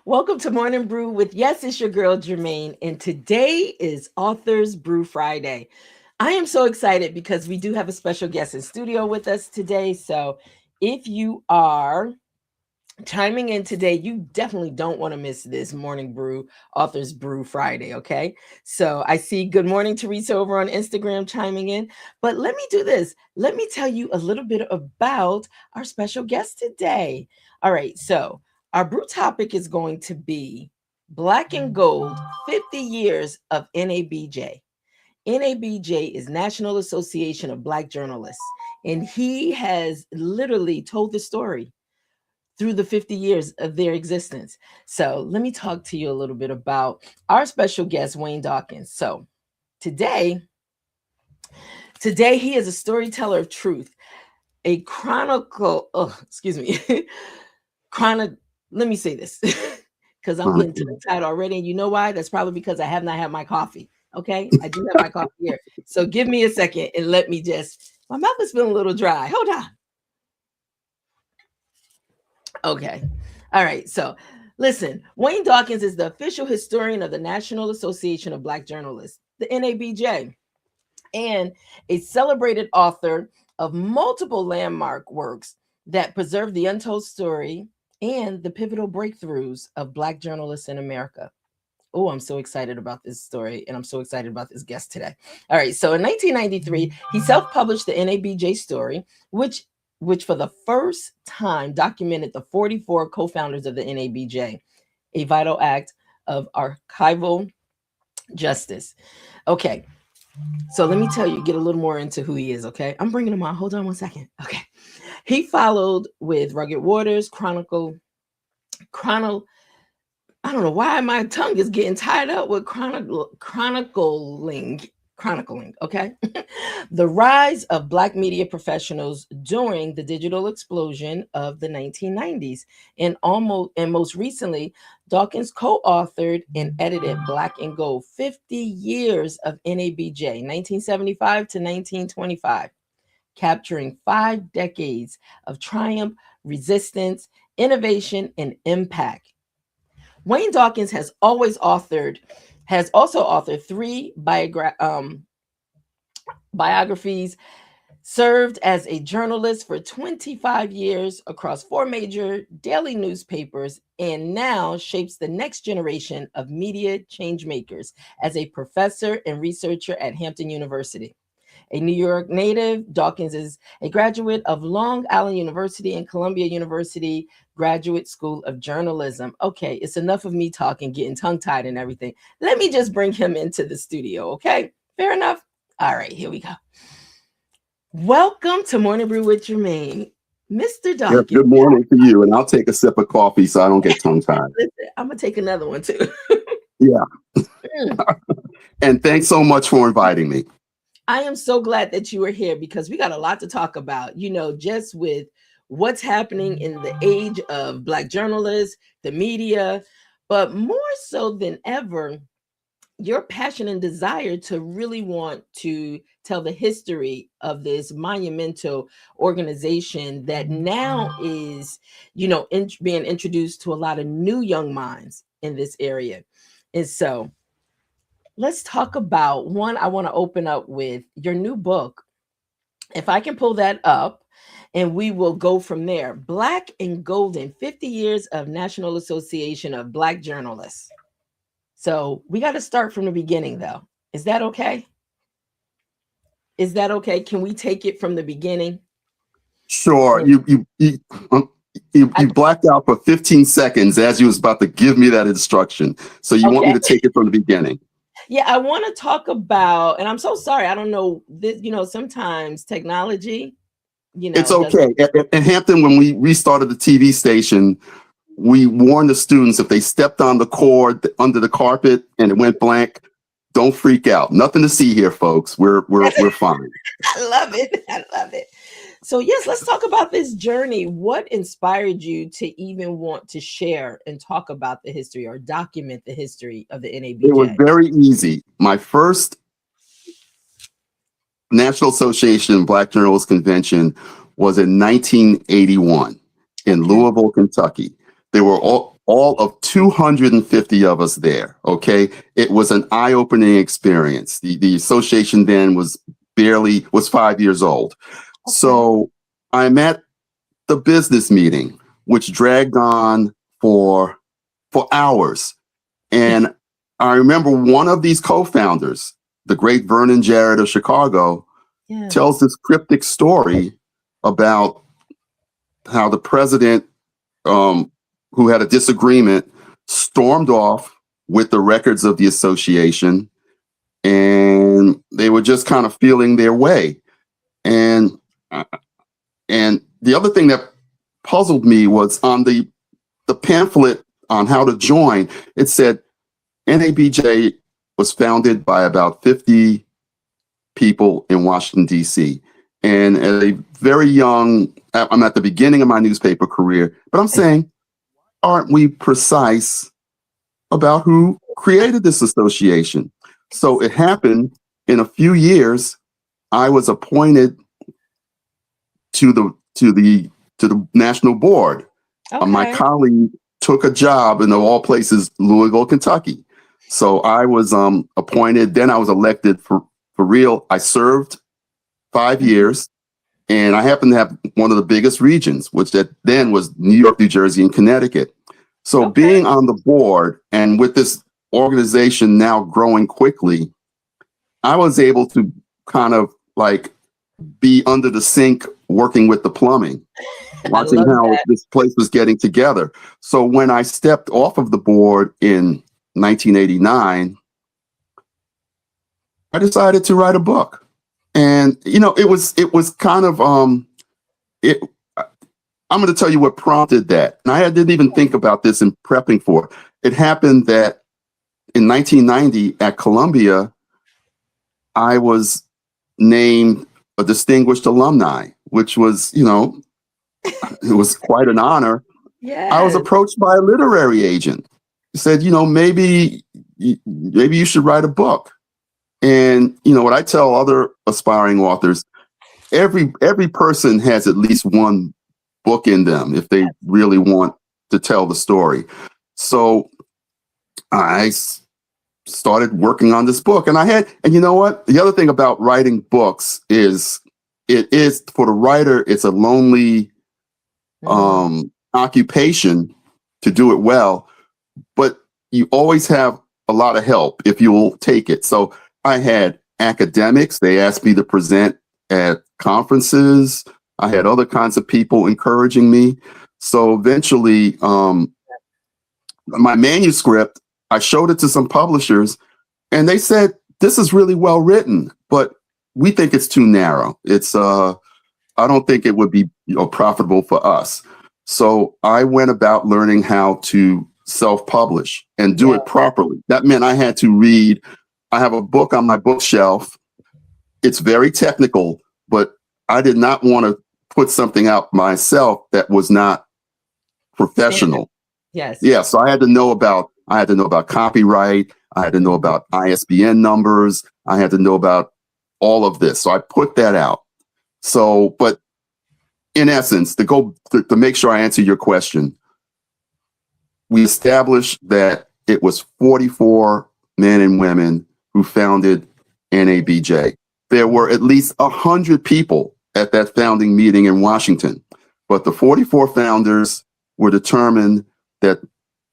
Welcome to Morning Brew with, yes, it's your girl Germaine, and today is Authors Brew Friday. I am so excited because we do have a special guest in studio with us today. So if you are chiming in today, you definitely don't want to miss this Morning Brew Authors Brew Friday, okay? So I see good morning Teresa over on Instagram chiming in, but let me do this. Let me tell you a little bit about our special guest today. All right, so our brew topic is going to be Black and Gold, 50 years of NABJ. NABJ is National Association of Black Journalists, and he has literally told the story through the 50 years of their existence. So let me talk to you a little bit about our special guest, Wayne Dawkins. So today he is a storyteller of truth, a chronicle, let me say this, because I'm getting tongue-tied already. And you know why? That's probably because I have not had my coffee. Okay, I do have my coffee here. So give me a second and let me my mouth is feeling a little dry. Hold on. Okay. All right. So listen, Wayne Dawkins is the official historian of the National Association of Black Journalists, the NABJ, and a celebrated author of multiple landmark works that preserve the untold story and the pivotal breakthroughs of Black journalists in America. Oh, I'm so excited about this story, and I'm so excited about this guest today. All right, so in 1993, he self-published the NABJ story, which for the first time documented the 44 co-founders of the NABJ, a vital act of archival justice. Okay, so let me tell you, get a little more into who he is, okay? I'm bringing him on. Hold on one second. Okay. He followed with Rugged Waters, I don't know why my tongue is getting tied up with chronicling, okay? The rise of Black media professionals during the digital explosion of the 1990s. And most recently, Dawkins co-authored and edited Black and Gold, 50 years of NABJ, 1975 to 1925, capturing 5 decades of triumph, resistance, innovation, and impact. Wayne Dawkins has also authored 3 biographies, served as a journalist for 25 years across 4 major daily newspapers, and now shapes the next generation of media changemakers as a professor and researcher at Hampton University. A New York native, Dawkins is a graduate of Long Island University and Columbia University Graduate School of Journalism. Okay, it's enough of me talking, getting tongue-tied and everything. Let me just bring him into the studio, okay? Fair enough? All right, here we go. Welcome to Morning Brew with Germaine, Mr. Dawkins. Yes, good morning to you, and I'll take a sip of coffee so I don't get tongue-tied. Listen, I'm going to take another one too. Yeah. And thanks so much for inviting me. I am so glad that you are here because we got a lot to talk about, just with what's happening in the age of Black journalists, the media, but more so than ever, your passion and desire to really want to tell the history of this monumental organization that now is, being introduced to a lot of new young minds in this area. And so let's talk about one. I want to open up with your new book. If I can pull that up, and we will go from there. Black and Golden, 50 years of National Association of Black Journalists. So we got to start from the beginning, though. Is that okay? Is that okay? Can we take it from the beginning? Sure. You blacked out for 15 seconds as you was about to give me that instruction. So you want me to take it from the beginning? Yeah, I want to talk about, and I'm so sorry, I don't know this, sometimes technology, It's okay. At Hampton, when we restarted the TV station, we warned the students if they stepped on the cord under the carpet and it went blank, don't freak out. Nothing to see here, folks. We're fine. I love it. I love it. So, yes, let's talk about this journey. What inspired you to even want to share and talk about the history or document the history of the It was NABJ? very easy. My first National Association Black Journalists Convention was in 1981 in Louisville, Kentucky. There were all of 250 of us there. Okay. It was an eye-opening experience. The association then was 5 years old. Okay. So I'm at the business meeting, which dragged on for hours. And I remember one of these co-founders, the great Vernon Jarrett of Chicago, tells this cryptic story about how the president, who had a disagreement, stormed off with the records of the association, and they were just kind of feeling their way. And the other thing that puzzled me was on the pamphlet on how to join, it said NABJ was founded by about 50 people in Washington, D.C. And at a very young, I'm at the beginning of my newspaper career, but I'm saying, aren't we precise about who created this association? So it happened in a few years, I was appointed to the national board. My colleague took a job in, of all places, Louisville, Kentucky. So I was appointed. Then I was elected for real. I served 5 years, and I happened to have one of the biggest regions, which then was New York, New Jersey, and Connecticut. So being on the board and with this organization now growing quickly, I was able to kind of like be under the sink working with the plumbing, watching how this place was getting together. So when I stepped off of the board in 1989, I decided to write a book. And, you know, it was kind of, I'm going to tell you what prompted that. And I didn't even think about this in prepping for it. It happened that in 1990 at Columbia, I was named a distinguished alumni, which was, you know, it was quite an honor. Yes. I was approached by a literary agent. He said, you know, maybe you should write a book. And, you know, what I tell other aspiring authors, every person has at least one book in them if they really want to tell the story. So I started working on this book, and you know what? The other thing about writing books is it is, for the writer, it's a lonely occupation to do it well, but you always have a lot of help if you'll take it. So I had academics. They asked me to present at conferences. I had other kinds of people encouraging me. So eventually, my manuscript, I showed it to some publishers, and they said, this is really well written, but we think it's too narrow. It's, I don't think it would be, you know, profitable for us. So I went about learning how to self-publish and do it properly. That meant I had to read. I have a book on my bookshelf. It's very technical, but I did not want to put something out myself that was not professional. Yes. Yeah. So I had to know about copyright. I had to know about ISBN numbers. I had to know about all of this. So I put that out. So, but in essence, to make sure I answer your question, we established that it was 44 men and women who founded NABJ. There were at least 100 people at that founding meeting in Washington, but the 44 founders were determined that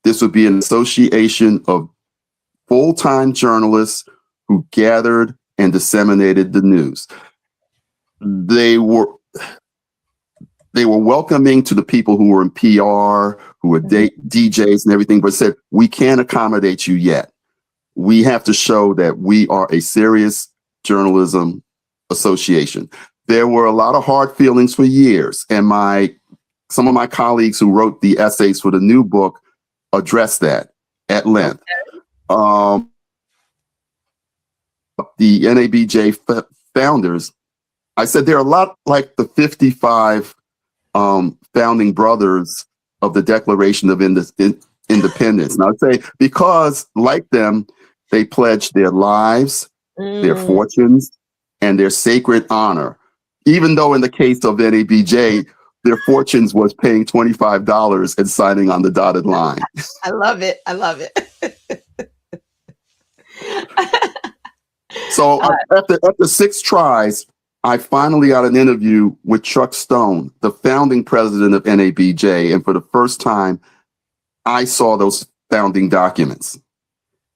this would be an association of full-time journalists who gathered and disseminated the news. They were welcoming to the people who were in PR, who were DJs and everything, but said, we can't accommodate you yet. We have to show that we are a serious journalism association. There were a lot of hard feelings for years, and some of my colleagues who wrote the essays for the new book addressed that at length. the NABJ founders, I said they're a lot like the 55 founding brothers of the Declaration of Independence. And I'd say because, like them, they pledged their lives, their fortunes, and their sacred honor. Even though in the case of NABJ, their fortunes was paying $25 and signing on the dotted line. I love it. I love it. So after 6 tries, I finally got an interview with Chuck Stone, the founding president of NABJ. And for the first time, I saw those founding documents.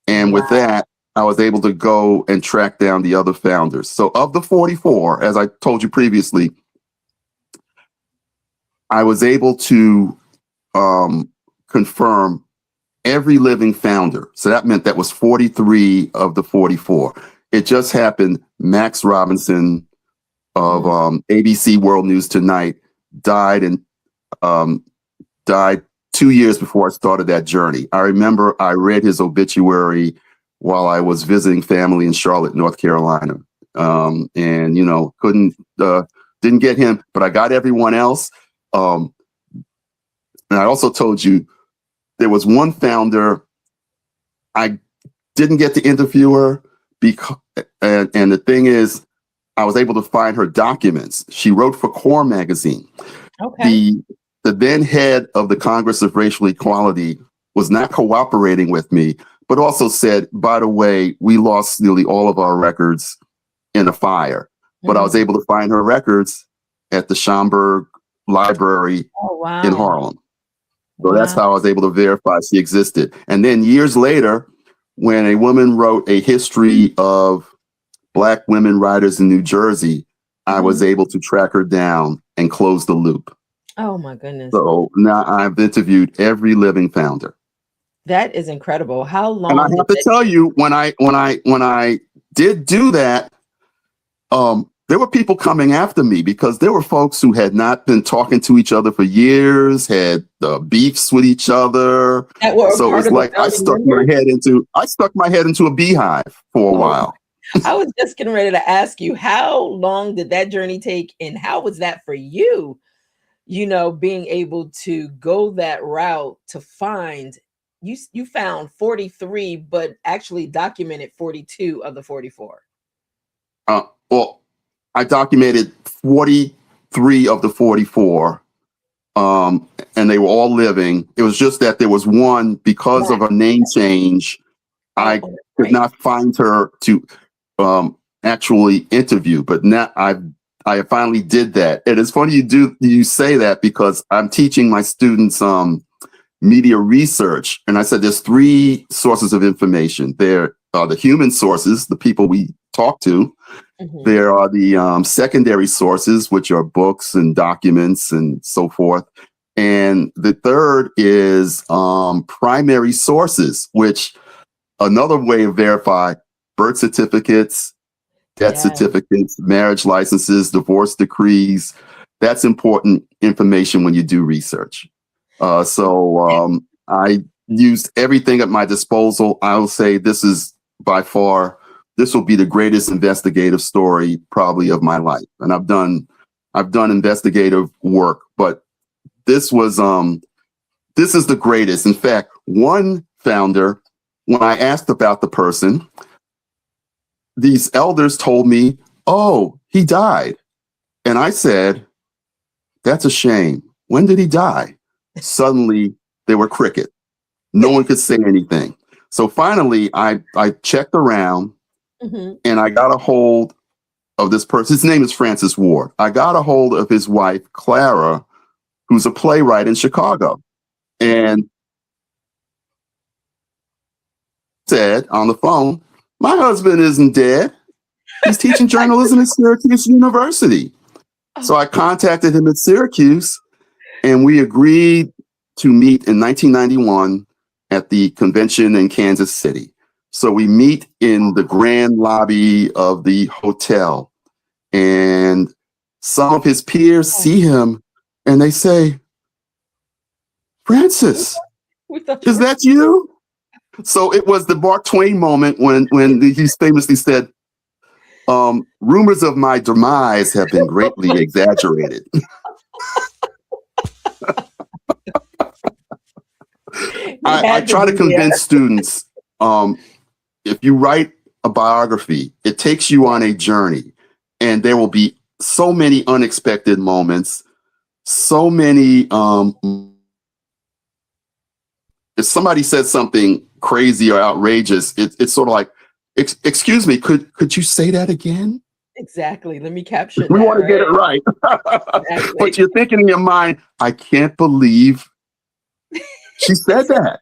And with that, I was able to go and track down the other founders. So of the 44, as I told you previously, I was able to confirm every living founder. So that meant that was 43 of the 44. It just happened. Max Robinson of ABC World News Tonight died 2 years before I started that journey. I remember I read his obituary while I was visiting family in Charlotte, North Carolina. And, didn't get him, but I got everyone else. And I also told you there was one founder I didn't get to interview her because, and the thing is, I was able to find her documents. She wrote for Core magazine. Okay. The then head of the Congress of Racial Equality was not cooperating with me, but also said, by the way, we lost nearly all of our records in a fire. But I was able to find her records at the Schomburg Library in Harlem. So that's how I was able to verify she existed. And then years later, when a woman wrote a history of Black women writers in New Jersey, I was able to track her down and close the loop. Oh my goodness. So now I've interviewed every living founder. That is incredible. How long? And I have to tell you, when I did do that, there were people coming after me because there were folks who had not been talking to each other for years, had beefs with each other. So it's like I stuck my head into a beehive for a while. I was just getting ready to ask you, how long did that journey take, and how was that for you? Being able to go that route to find you found 43, but actually documented 42 of the 44. Well, I documented 43 of the 44, and they were all living. It was just that there was one, because of a name change, I could not find her to actually interview. But now I finally did that. And it's funny you say that because I'm teaching my students media research. And I said there's 3 sources of information. There are the human sources, the people we talk to. There are the secondary sources, which are books and documents and so forth. And the third is primary sources, which another way to verify birth certificates, death certificates, marriage licenses, divorce decrees. That's important information when you do research. So I used everything at my disposal. I will say this will be the greatest investigative story probably of my life. And I've done investigative work, but this is the greatest. In fact, one founder, when I asked about the person, these elders told me, "Oh, he died." And I said, "That's a shame. When did he die?" Suddenly they were cricket. No one could say anything. So finally I checked around and I got a hold of this person. His name is Francis Ward. I got a hold of his wife, Clara, who's a playwright in Chicago, and said on the phone, "My husband isn't dead. He's teaching journalism at Syracuse University." So I contacted him at Syracuse, and we agreed to meet in 1991 at the convention in Kansas City. So we meet in the grand lobby of the hotel, and some of his peers see him and they say, "Francis, is that you?" So it was the Mark Twain moment when he famously said, Rumors of my demise have been greatly exaggerated. I try to convince students, if you write a biography, it takes you on a journey, and there will be so many unexpected moments, so many. If somebody says something crazy or outrageous, it's sort of like, excuse me, could you say that again? Exactly. Let me capture that. We want to get it right. Exactly. But you're thinking in your mind, I can't believe she said that.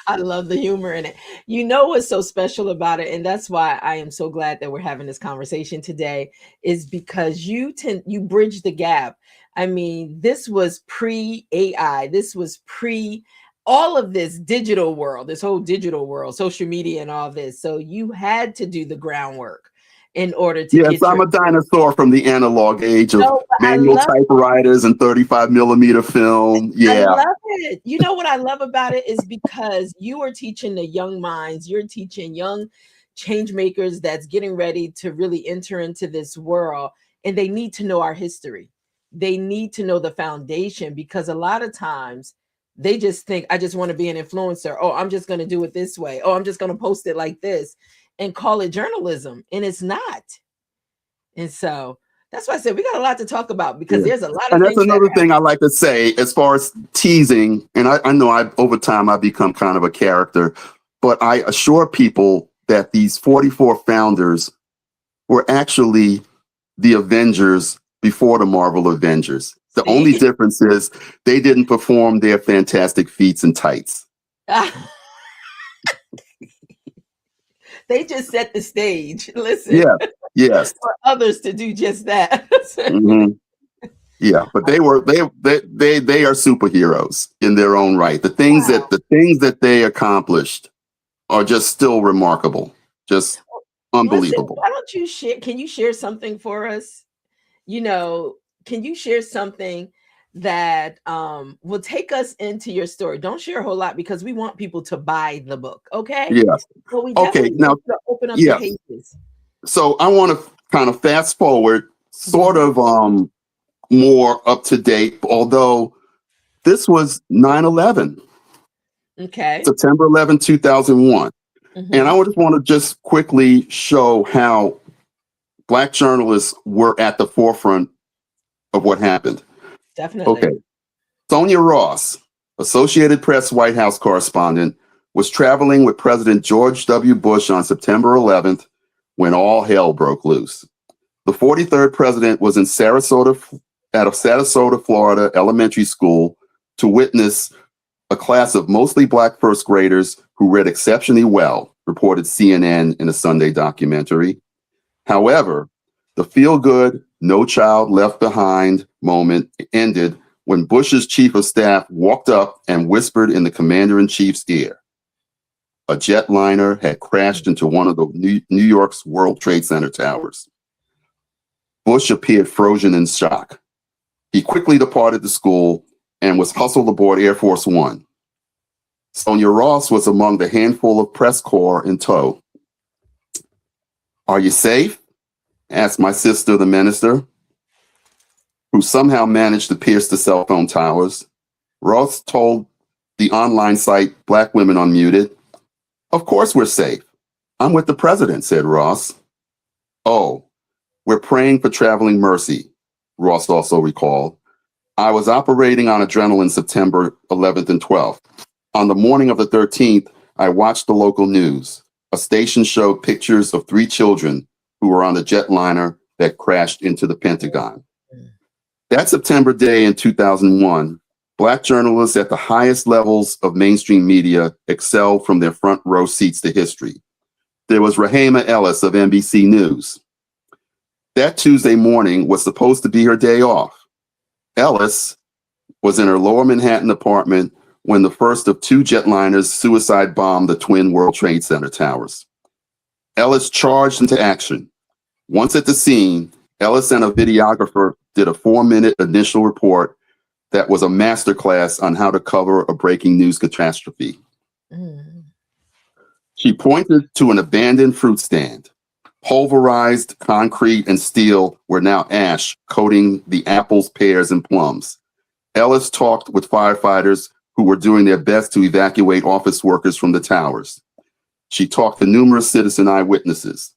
I love the humor in it. You know what's so special about it, and that's why I am so glad that we're having this conversation today, is because you bridge the gap. I mean, this was pre-AI. This was pre all of this digital world, this whole digital world, social media and all this. So you had to do the groundwork in order to Yes, get I'm a dinosaur from the analog age of No, but I manual love typewriters and 35 millimeter film. I Yeah. love it. You know what I love about it is because you are teaching the young minds, you're teaching young change makers that's getting ready to really enter into this world, and they need to know our history. They need to know the foundation, because a lot of times they just think, I just want to be an influencer. Oh, I'm just going to do it this way. Oh, I'm just going to post it like this and call it journalism. And it's not. And so that's why I said we got a lot to talk about, because Yeah. there's a lot of And that's things that another thing I like to say as far as teasing. And I know over time I've become kind of a character, but I assure people that these 44 founders were actually the Avengers before the Marvel Avengers. The only difference is they didn't perform their fantastic feats in tights. They just set the stage. Listen, Yeah. Yes. for others to do just that. Mm-hmm. Yeah, but they are superheroes in their own right. The things that they accomplished are just still remarkable, just unbelievable. Listen, why don't you share? Can you share something for us? You know, can you share something that will take us into your story? Don't share a whole lot, because we want people to buy the book. Okay. Yes. But we Okay. definitely Now, want to open up the pages. So I want to kind of fast forward, sort of more up to date, although this was 9/11. Okay. September 11, 2001. And I just want to just quickly show how Black journalists were at the forefront of what happened. Definitely. Okay. Sonia Ross, Associated Press White House correspondent, was traveling with President George W. Bush on September 11th when all hell broke loose. The 43rd president was in Sarasota, Florida elementary school to witness a class of mostly Black first graders who read exceptionally well, reported CNN in a Sunday documentary. However, the feel-good, no child left behind moment ended when Bush's chief of staff walked up and whispered in the commander-in-chief's ear. A jetliner had crashed into one of the New York's World Trade Center towers. Bush appeared frozen in shock. He quickly departed the school and was hustled aboard Air Force One. Sonia Ross was among the handful of press corps in tow. "Are you safe?" asked my sister, the minister, who somehow managed to pierce the cell phone towers. Ross told the online site Black Women Unmuted, "Of course we're safe. I'm with the president," said Ross. "Oh, we're praying for traveling mercy," Ross also recalled. "I was operating on adrenaline September 11th and 12th. On the morning of the 13th, I watched the local news. A station showed pictures of 3 children who were on the jetliner that crashed into the Pentagon." That September day in 2001, Black journalists at the highest levels of mainstream media excelled from their front row seats to history. There was Rahema Ellis of NBC News. That Tuesday morning was supposed to be her day off. Ellis was in her Lower Manhattan apartment when the first of 2 jetliners suicide bombed the twin World Trade Center towers. Ellis charged into action. Once at the scene, Ellis and a videographer did a 4-minute initial report that was a masterclass on how to cover a breaking news catastrophe. She pointed to an abandoned fruit stand. Pulverized concrete and steel were now ash, coating the apples, pears, and plums. Ellis talked with firefighters who were doing their best to evacuate office workers from the towers. She talked to numerous citizen eyewitnesses.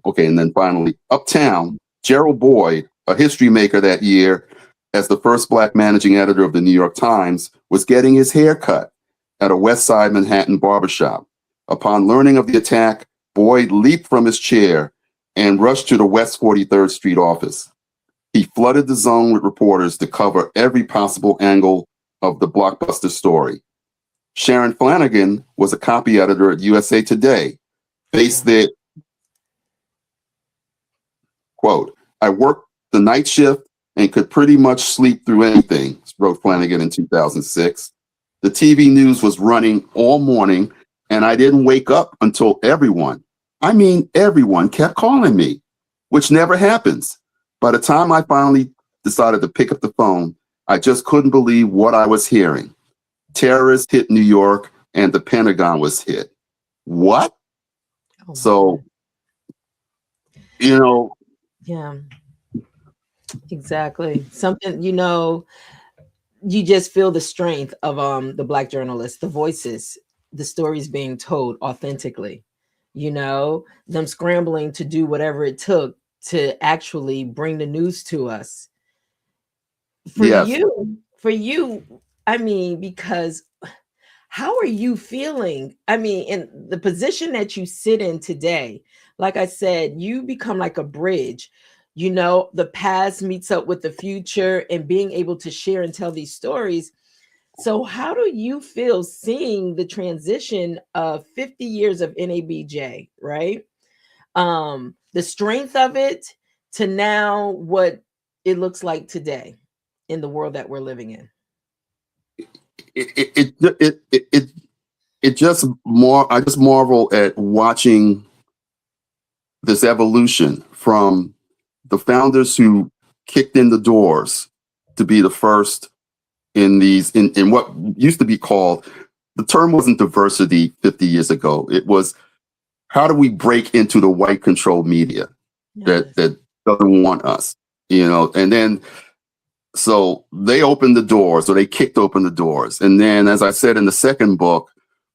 Okay, and then finally, uptown, Gerald Boyd, a history maker that year, as the first Black managing editor of the New York Times, was getting his hair cut at a West Side Manhattan barbershop. Upon learning of the attack, Boyd leaped from his chair and rushed to the West 43rd Street office. He flooded the zone with reporters to cover every possible angle of the blockbuster story. Sharon Flanagan was a copy editor at USA Today. Faced there, quote, "I worked the night shift and could pretty much sleep through anything," wrote Flanagan in 2006. The TV news was running all morning, and I didn't wake up until everyone kept calling me, which never happens. By the time I finally decided to pick up the phone, I just couldn't believe what I was hearing. Terrorists hit New York and the Pentagon was hit. What? Oh, so, yeah, exactly. Something, you just feel the strength of the Black journalists, the voices, the stories being told authentically, them scrambling to do whatever it took to actually bring the news to us. For yes. you, I mean, because how are you feeling? I mean, in the position that you sit in today, like I said, you become like a bridge. The past meets up with the future and being able to share and tell these stories. So, how do you feel seeing the transition of 50 years of NABJ, right? The strength of it to now what it looks like today in the world that we're living in. It just I just marvel at watching this evolution from the founders who kicked in the doors to be the first in what used to be called, the term wasn't diversity 50 years ago. It was, how do we break into the white controlled media that doesn't want us, and then so they opened the doors, or they kicked open the doors. And then, as I said in the second book,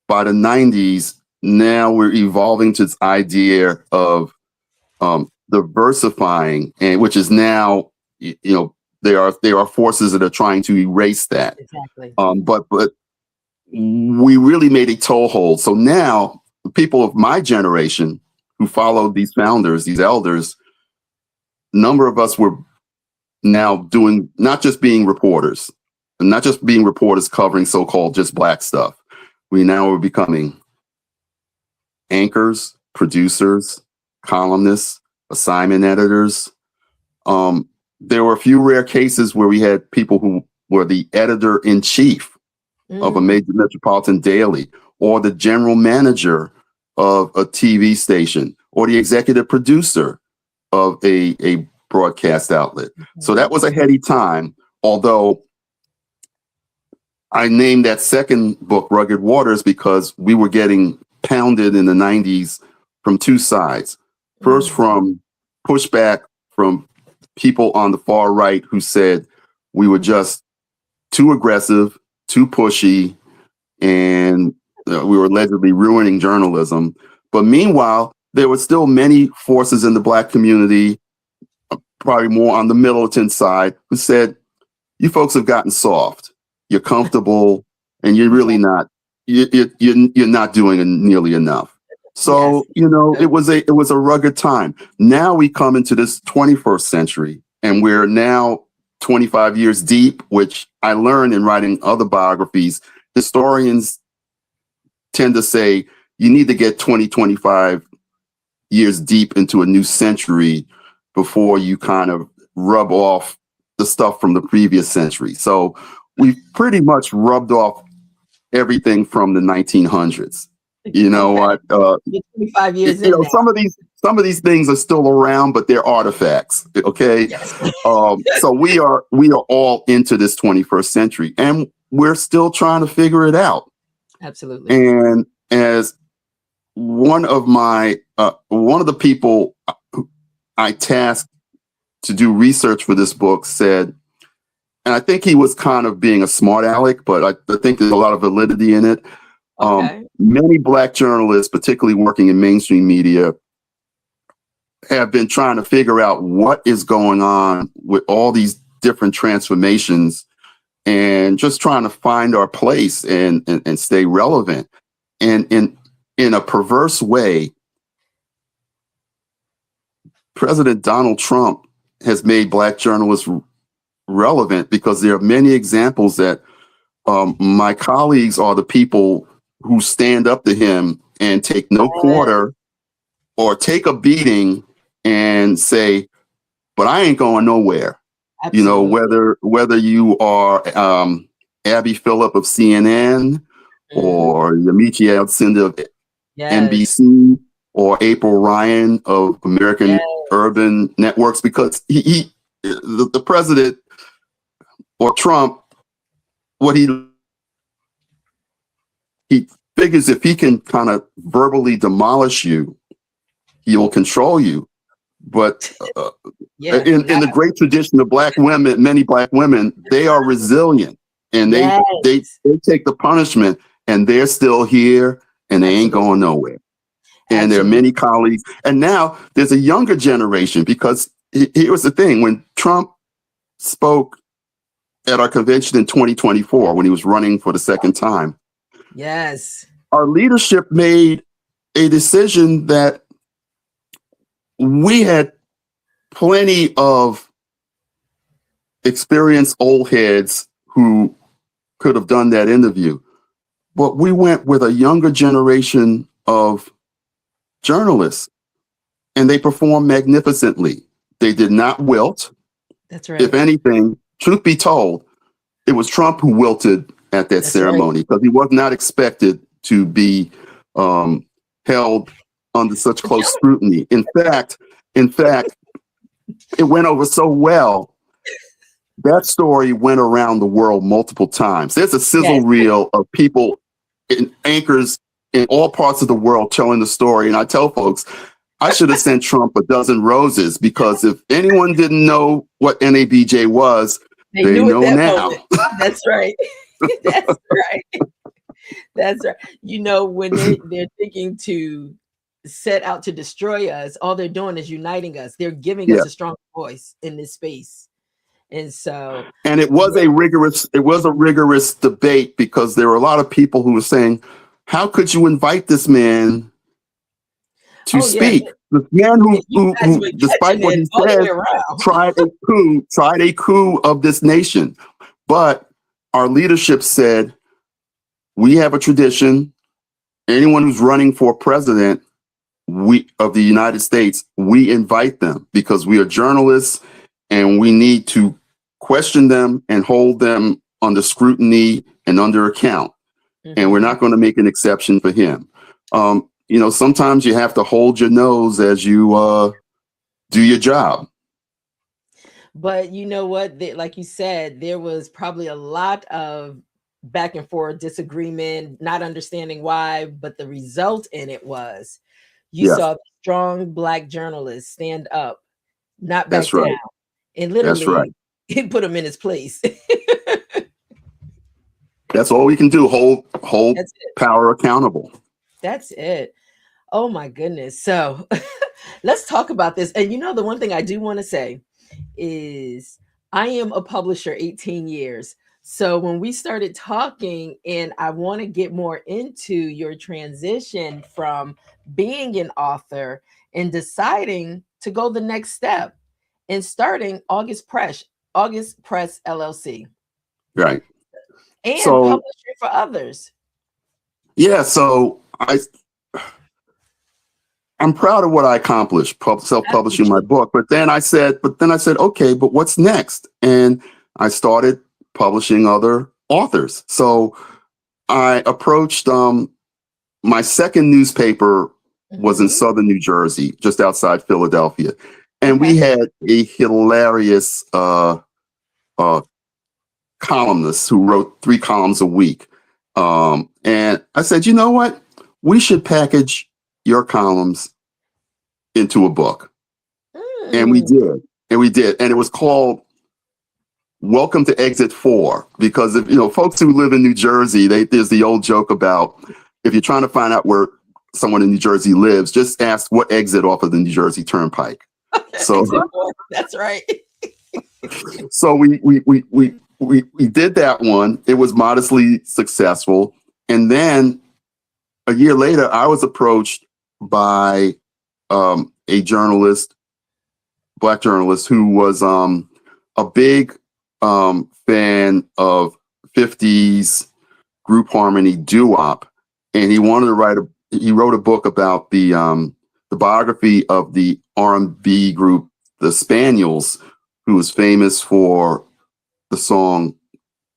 by the 90s, now we're evolving to this idea of diversifying, and which is now, there are forces that are trying to erase that. Exactly. But we really made a toehold. So now the people of my generation who followed these founders, these elders, a number of us were now doing, not just being reporters covering so-called just Black stuff. We now are becoming anchors, producers, columnists, assignment editors. There were a few rare cases where we had people who were the editor-in-chief of a major metropolitan daily, or the general manager of a TV station, or the executive producer of a broadcast outlet. So that was a heady time, although I named that second book Rugged Waters because we were getting pounded in the 90s from two sides. First, from pushback from people on the far right who said we were just too aggressive, too pushy, and we were allegedly ruining journalism. But meanwhile, there were still many forces in the Black community, probably more on the militant side, who said, you folks have gotten soft, you're comfortable, and you're really not, you're not doing nearly enough. So, it was a rugged time. Now we come into this 21st century, and we're now 25 years deep, which I learned in writing other biographies. Historians tend to say you need to get 25 years deep into a new century before you kind of rub off the stuff from the previous century. So we've pretty much rubbed off everything from the 1900s. You know what? 25 years in some of these things are still around, but they're artifacts. Okay. Yes. So we are all into this 21st century, and we're still trying to figure it out. Absolutely. And as one of the people I tasked to do research for this book said, and I think he was kind of being a smart aleck, but I think there's a lot of validity in it. Many Black journalists, particularly working in mainstream media, have been trying to figure out what is going on with all these different transformations and just trying to find our place and stay relevant. And in a perverse way, President Donald Trump has made Black journalists relevant because there are many examples that my colleagues are the people who stand up to him and take no quarter or take a beating and say, but I ain't going nowhere. Absolutely. You know, whether you are Abby Phillip of CNN or Yamiche Alcindor of NBC or April Ryan of American Urban Networks, because the president or Trump, what he figures if he can kind of verbally demolish you, he will control you. But in the great tradition of Black women, many Black women, they are resilient and they take the punishment and they're still here and they ain't going nowhere. And there are many colleagues. And now there's a younger generation, because here was the thing. When Trump spoke at our convention in 2024, when he was running for the second time, our leadership made a decision that we had plenty of experienced old heads who could have done that interview. But we went with a younger generation of journalists, and they performed magnificently. They did not wilt. That's right. If anything, truth be told, it was Trump who wilted at that ceremony, because he was not expected to be held under such close scrutiny. In fact, it went over so well. That story went around the world multiple times. There's a sizzle reel of people in anchors in all parts of the world telling the story. And I tell folks, I should have sent Trump a dozen roses, because if anyone didn't know what NABJ was, they know now. That's right. That's right. That's right. You know, when they're thinking to set out to destroy us, all they're doing is uniting us. They're giving us a strong voice in this space. And so, and it was a rigorous debate, because there were a lot of people who were saying, how could you invite this man to speak? The man who despite what he said, tried a coup of this nation. But our leadership said, we have a tradition. Anyone who's running for president of the United States, we invite them, because we are journalists and we need to question them and hold them under scrutiny and under account. And we're not going to make an exception for him. You know, sometimes you have to hold your nose as you do your job. But you know what? Like you said, there was probably a lot of back and forth disagreement, not understanding why, but the result in it was you saw strong Black journalists stand up, not back down, and literally it put him in his place. That's all we can do. Hold power accountable. That's it. Oh my goodness. So let's talk about this. And you know, the one thing I do want to say is I am a publisher 18 years. So when we started talking, and I want to get more into your transition from being an author and deciding to go the next step and starting August Press LLC. Right. And publishing for others. Yeah, so I'm proud of what I accomplished, self-publishing my book. But then I said, okay, but what's next? And I started publishing other authors. So I approached my second newspaper was in southern New Jersey, just outside Philadelphia. And we had a hilarious columnist who wrote 3 columns a week. And I said, you know what? We should package your columns into a book. And we did. And it was called Welcome to Exit 4, because if folks who live in New Jersey, there's the old joke about if you're trying to find out where someone in New Jersey lives, just ask what exit off of the New Jersey Turnpike. So that's right. So we did that one. It was modestly successful. And then a year later, I was approached by a journalist, Black journalist, who was a big fan of 50s group harmony doo-wop, and he wanted to he wrote a book about the biography of the R&B group the Spaniels, who was famous for the song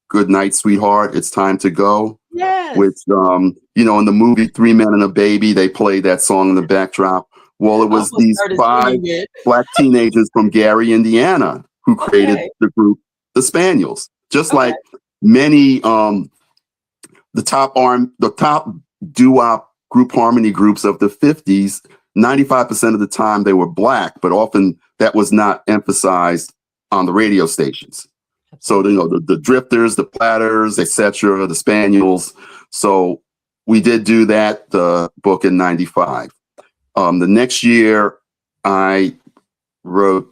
"Good Night, Sweetheart, It's Time to Go." Yes. Which in the movie Three Men and a Baby, they played that song in the backdrop. Well, it was these 5 Black teenagers from Gary, Indiana, who created the group the Spaniels. Just like many the top doo-wop group harmony groups of the 50s, 95% of the time they were Black, but often that was not emphasized on the radio stations. So the Drifters, the Platters, etc., the Spaniels. So we did do that book in '95. The next year, I wrote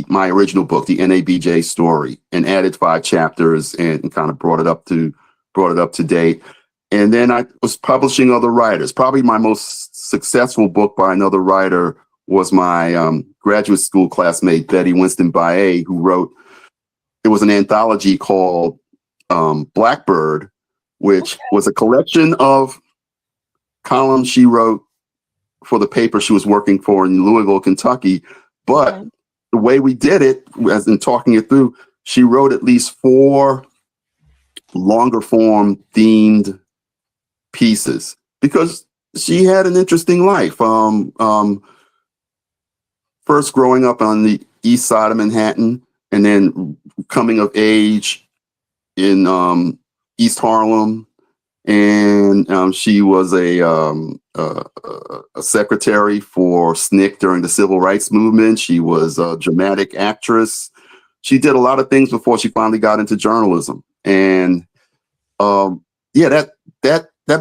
my original book, the NABJ story, and added 5 chapters and kind of brought it up to date. And then I was publishing other writers. Probably my most successful book by another writer was my graduate school classmate, Betty Winston Bae, who wrote, it was an anthology called Blackbird, which was a collection of columns she wrote for the paper she was working for in Louisville, Kentucky. But the way we did it, as in talking it through, she wrote at least 4 longer form themed pieces because she had an interesting life. First growing up on the east side of Manhattan, and then coming of age in East Harlem, and she was a secretary for SNCC during the Civil Rights Movement. She was a dramatic actress. She did a lot of things before she finally got into journalism. And that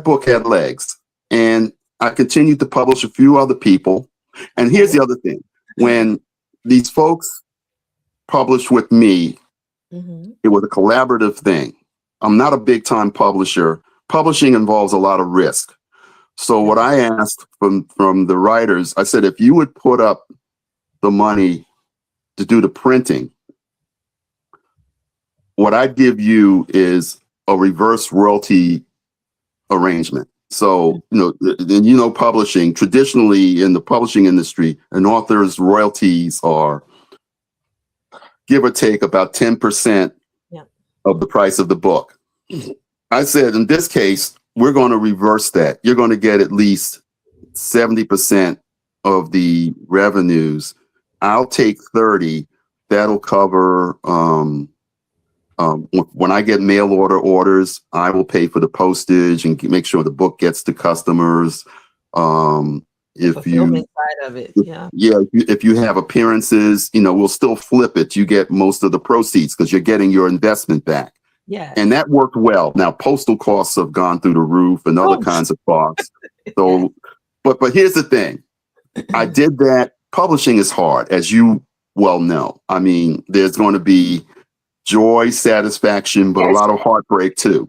book had legs. And I continued to publish a few other people. And here's the other thing. When these folks published with me, it was a collaborative thing. I'm not a big time publisher. Publishing involves a lot of risk. So what I asked from the writers, I said, if you would put up the money to do the printing, what I'd give you is a reverse royalty arrangement. So, publishing, traditionally in the publishing industry, an author's royalties are give or take about 10% of the price of the book. I said, in this case, we're going to reverse that. You're going to get at least 70% of the revenues. I'll take 30. That'll cover, when I get mail orders, I will pay for the postage and make sure the book gets to customers. If you have appearances, we'll still flip it. You get most of the proceeds because you're getting your investment back. Yeah. And that worked well. Now, postal costs have gone through the roof and other kinds of costs. So, but here's the thing. I did that. Publishing is hard, as you well know. I mean, there's going to be joy, satisfaction, but a lot of heartbreak too.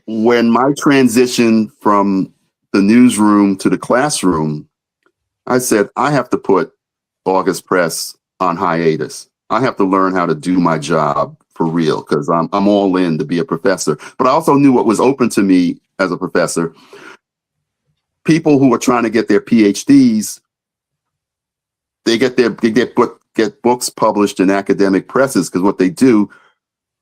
When my transition from the newsroom to the classroom, I said, I have to put August Press on hiatus. I have to learn how to do my job for real, because I'm all in to be a professor. But I also knew what was open to me as a professor. People who are trying to get their PhDs, they get books published in academic presses, because what they do,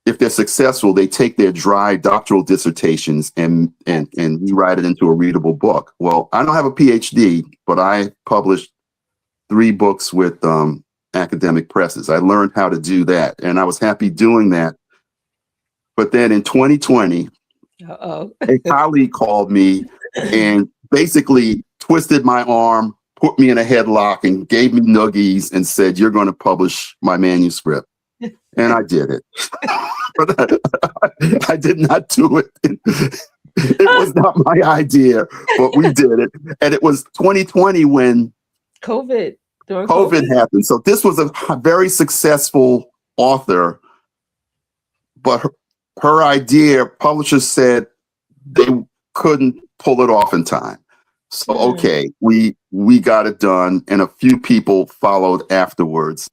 if they're successful, they take their dry doctoral dissertations and rewrite it into a readable book. Well, I don't have a PhD, but I published 3 books with academic presses. I learned how to do that, and I was happy doing that. But then in 2020, Uh-oh. A colleague called me and basically twisted my arm, put me in a headlock, and gave me noogies and said, "You're going to publish my manuscript." And I did it. But I did not do it. It was not my idea, but we did it. And it was 2020 when COVID. During COVID happened. So this was a very successful author, but her idea, publishers said they couldn't pull it off in time. So, okay, we got it done, and a few people followed afterwards.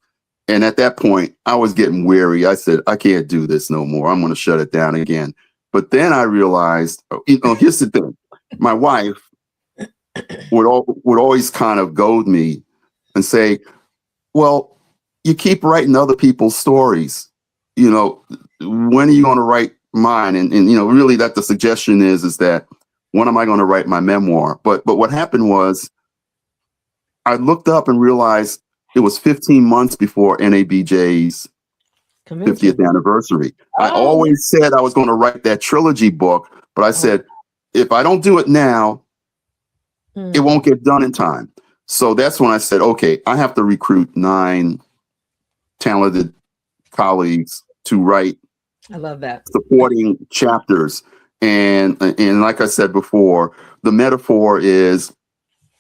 And at that point, I was getting weary. I said, I can't do this no more. I'm going to shut it down again. But then I realized, here's the thing. My wife would always kind of goad me and say, well, you keep writing other people's stories. When are you going to write mine? And really that the suggestion is that when am I going to write my memoir? But what happened was I looked up and realized it was 15 months before NABJ's 50th anniversary. I always said I was going to write that trilogy book, but I said, if I don't do it now, it won't get done in time. So that's when I said, okay, I have to recruit 9 talented colleagues to write I love that. supporting chapters. And like I said before, the metaphor is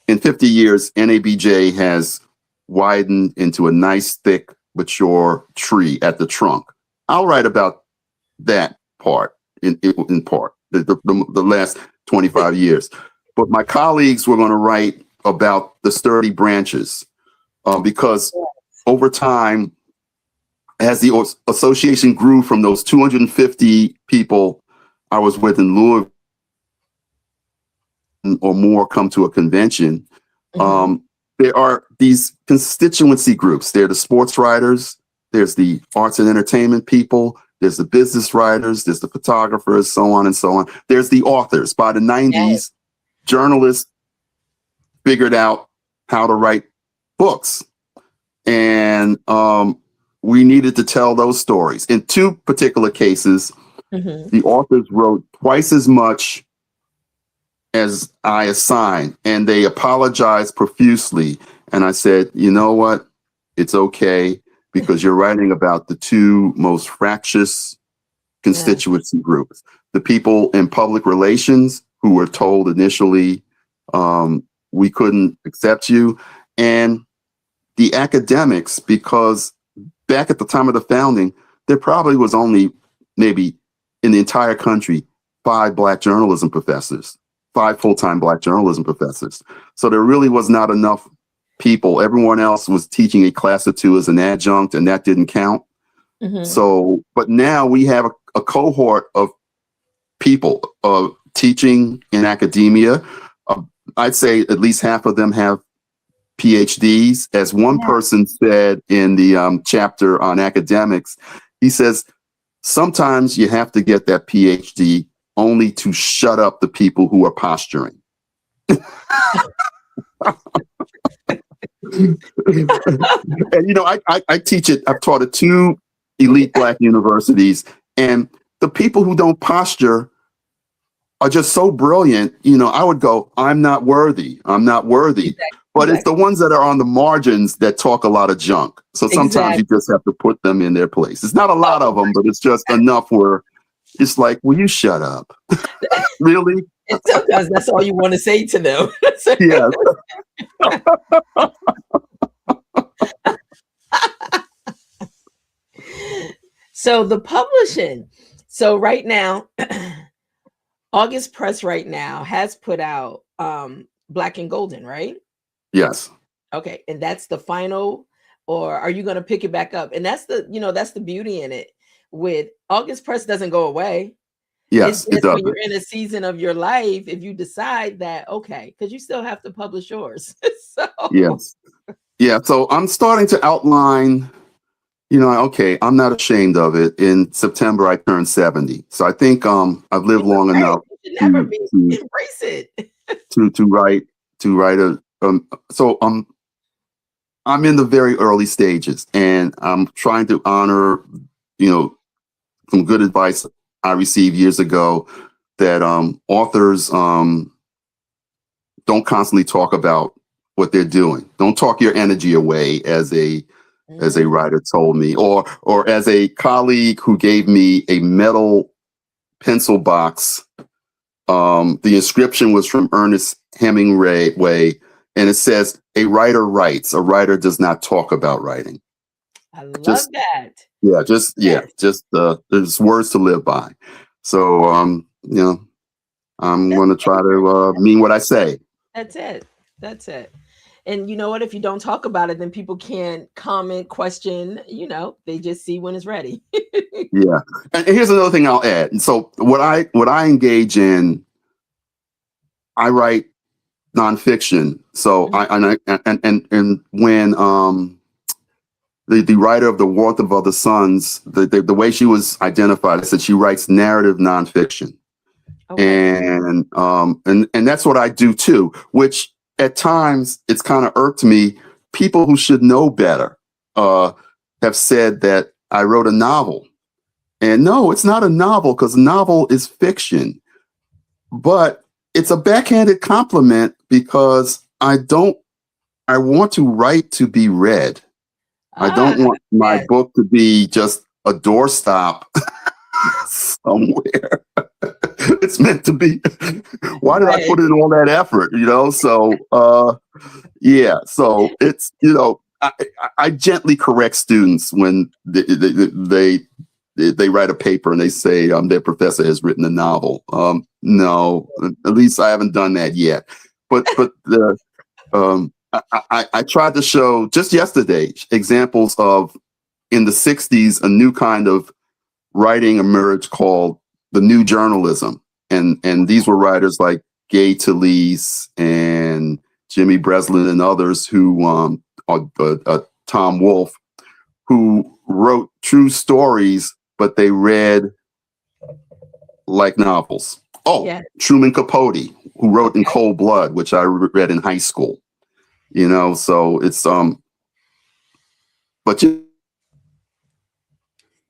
in 50 years, NABJ has widened into a nice, thick, mature tree at the trunk. I'll write about that part in part, the last 25 years. But my colleagues were going to write about the sturdy branches because over time, as the association grew from those 250 people I was with in Louisville or more come to a convention, there are these constituency groups. There are the sports writers, there's the arts and entertainment people, there's the business writers, there's the photographers, so on and so on. There's the authors. By the 90s, journalists figured out how to write books. And we needed to tell those stories. In 2 particular cases, the authors wrote twice as much as I assigned, and they apologized profusely. And I said, you know what? It's okay, because you're writing about the 2 most fractious constituency groups. The people in public relations who were told initially we couldn't accept you, and the academics, because back at the time of the founding, there probably was only maybe in the entire country 5 Black journalism professors. 5 full-time Black journalism professors. So there really was not enough people. Everyone else was teaching a class or 2 as an adjunct, and that didn't count. So, but now we have a cohort of people teaching in academia. I'd say at least half of them have PhDs. As one person said in the chapter on academics, he says, sometimes you have to get that PhD only to shut up the people who are posturing. And I teach it. I've taught at 2 elite Black universities, and the people who don't posture are just so brilliant. I would go, I'm not worthy. I'm not worthy. Exactly. But it's the ones that are on the margins that talk a lot of junk. So sometimes you just have to put them in their place. It's not a lot of them, but it's just enough where it's like, will you shut up? Really? And sometimes that's all you want to say to them. Yes. So the publishing. So right now, August Press right now has put out Black and Golden, right? Yes. Okay. And that's the final, or are you going to pick it back up? And that's that's the beauty in it. With August Press doesn't go away. Yes, it does. When you're in a season of your life, if you decide that, okay, because you still have to publish yours. So yes. Yeah. So I'm starting to outline, okay, I'm not ashamed of it. In September, I turned 70. So I think I've lived long enough embrace it. to write a so I'm in the very early stages, and I'm trying to honor, some good advice I received years ago that authors don't constantly talk about what they're doing. Don't talk your energy away, as a writer told me, or as a colleague who gave me a metal pencil box. The inscription was from Ernest Hemingway, and it says, "A writer writes. A writer does not talk about writing." I love that. Yes. There's words to live by. So I'm going to try to mean what I say. That's it. That's it. And you know what? If you don't talk about it, then people can't comment, question. They just see when it's ready. Yeah. And here's another thing I'll add. And so what I engage in, I write nonfiction. So and when the writer of The Warmth of Other Suns, the way she was identified, I said she writes narrative nonfiction. Okay. And that's what I do too, which at times it's kind of irked me. People who should know better have said that I wrote a novel. And no, it's not a novel, because a novel is fiction. But it's a backhanded compliment, because I want to write to be read. I don't want my book to be just a doorstop somewhere. It's meant to be. Why did I put in all that effort? So so it's, I gently correct students when they write a paper and they say their professor has written a novel. No, at least I haven't done that yet. But I tried to show just yesterday examples of, in the 60s, a new kind of writing emerged called the new journalism. And these were writers like Gay Talese and Jimmy Breslin and others who, Tom Wolfe, who wrote true stories, but they read like novels. Truman Capote, who wrote In Cold Blood, which I read in high school. So it's but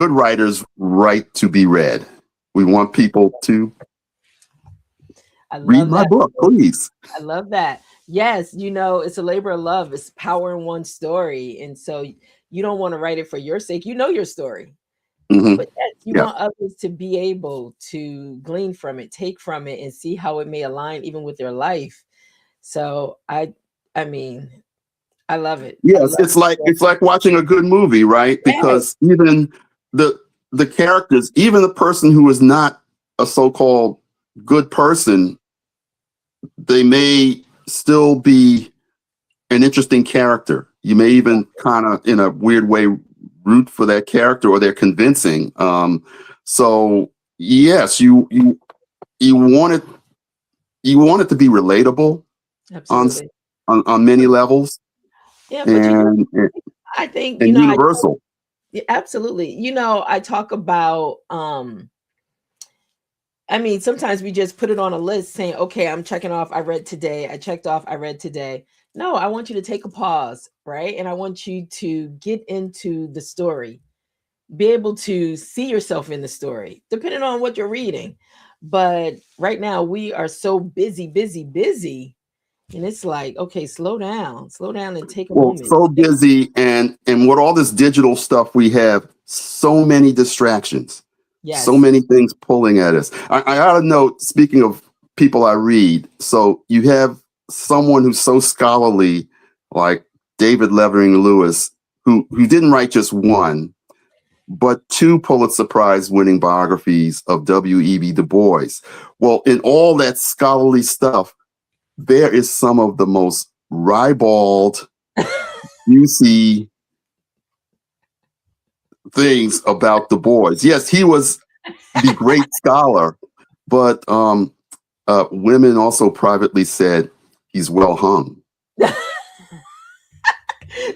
good writers write to be read. We want people to read my book, please. I love that. Yes, it's a labor of love. It's power in one story. And so you don't want to write it for your sake. Your story. Mm-hmm. But yes, you want others to be able to glean from it, take from it, and see how it may align even with their life. So I love it. Yes, it's like watching a good movie, right? Because even the characters, even the person who is not a so-called good person, they may still be an interesting character. You may even kind of, in a weird way, root for that character, or they're convincing. So yes, you want it to be relatable. Absolutely. on many levels. Yeah, but I think universal. Absolutely. I talk about sometimes we just put it on a list saying, okay, I'm checking off, I read today. I checked off, I read today. No, I want you to take a pause, right? And I want you to get into the story, be able to see yourself in the story, depending on what you're reading. But right now we are so busy. And it's like, okay, slow down and take a moment. So busy. And with all this digital stuff, we have so many distractions. Yes. So many things pulling at us. I ought to note, speaking of people I read, so you have someone who's so scholarly, like David Levering Lewis, who didn't write just one, but 2 Pulitzer Prize winning biographies of W.E.B. Du Bois. Well, in all that scholarly stuff, there is some of the most ribald, juicy things about Du Bois. Yes, he was the great scholar, but women also privately said he's well hung.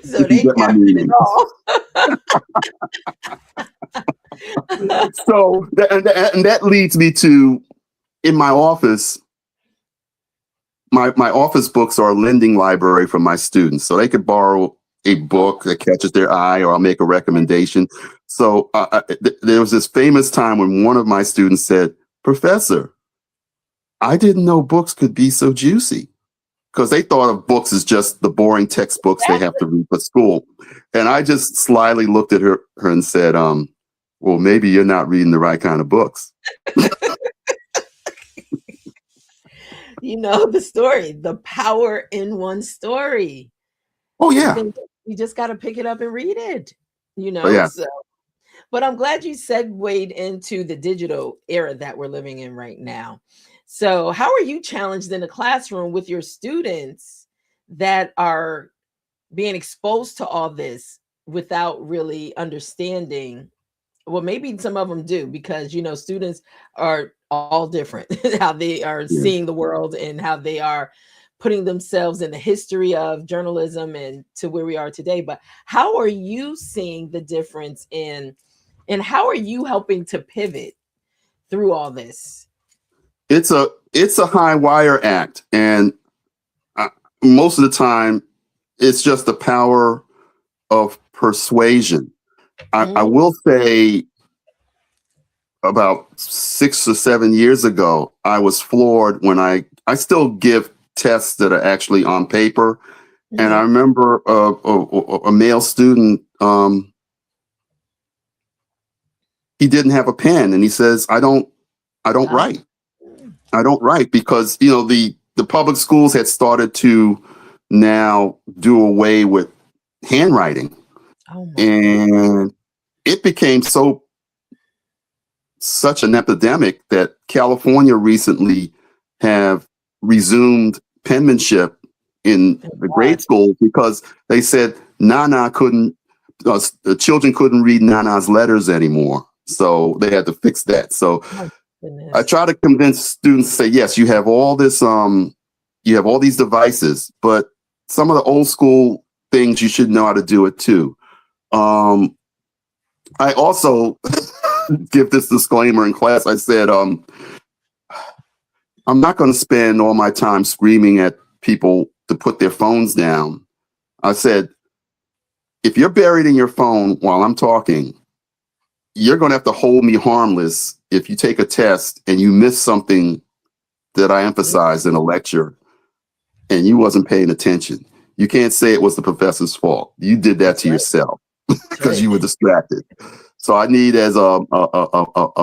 So they get my meaning. So that leads me to, in my office, my office books are a lending library for my students, so they could borrow a book that catches their eye, or I'll make a recommendation. So there was this famous time when one of my students said, "Professor, I didn't know books could be so juicy, because they thought of books as just the boring textbooks they have to Exactly. read for school. And I just slyly looked at her and said, well, maybe you're not reading the right kind of books. You know the story, the power in one story. Oh, You yeah. think you just got to pick it up and read it, you But know? yeah, So, but I'm glad you segued into the digital era that we're living in right now. So, how are you challenged in the classroom with your students that are being exposed to all this without really understanding? Well, maybe some of them do, because students are all different how they are yeah. seeing the world and how they are putting themselves in the history of journalism and to where we are today. But how are you seeing the difference and how are you helping to pivot through all this? It's a high wire act, and uh, most of the time, it's just the power of persuasion. I Mm, will say, about 6 or 7 years ago, I was floored when I still give tests that are actually on paper. And I mhm. remember a male student, he didn't have a pen, and he says, I don't Ah, write. I don't write because, the public schools had started to now do away with handwriting. oh my goodness. And it became such an epidemic that California recently have resumed penmanship in Thank the God. grade schools, because they said Nana couldn't, the children couldn't read Nana's letters anymore. So they had to fix that. So My I goodness. try to convince students to say, yes, you have all this, you have all these devices, but some of the old school things you should know how to do it too. Um, I also give this disclaimer in class. I said, I'm not going to spend all my time screaming at people to put their phones down. I said, if you're buried in your phone while I'm talking, you're going to have to hold me harmless if you take a test and you miss something that I Mm, emphasized in a lecture and you wasn't paying attention. You can't say it was the professor's fault. You did that that's to right. yourself That's because right. you were distracted. So I need, as a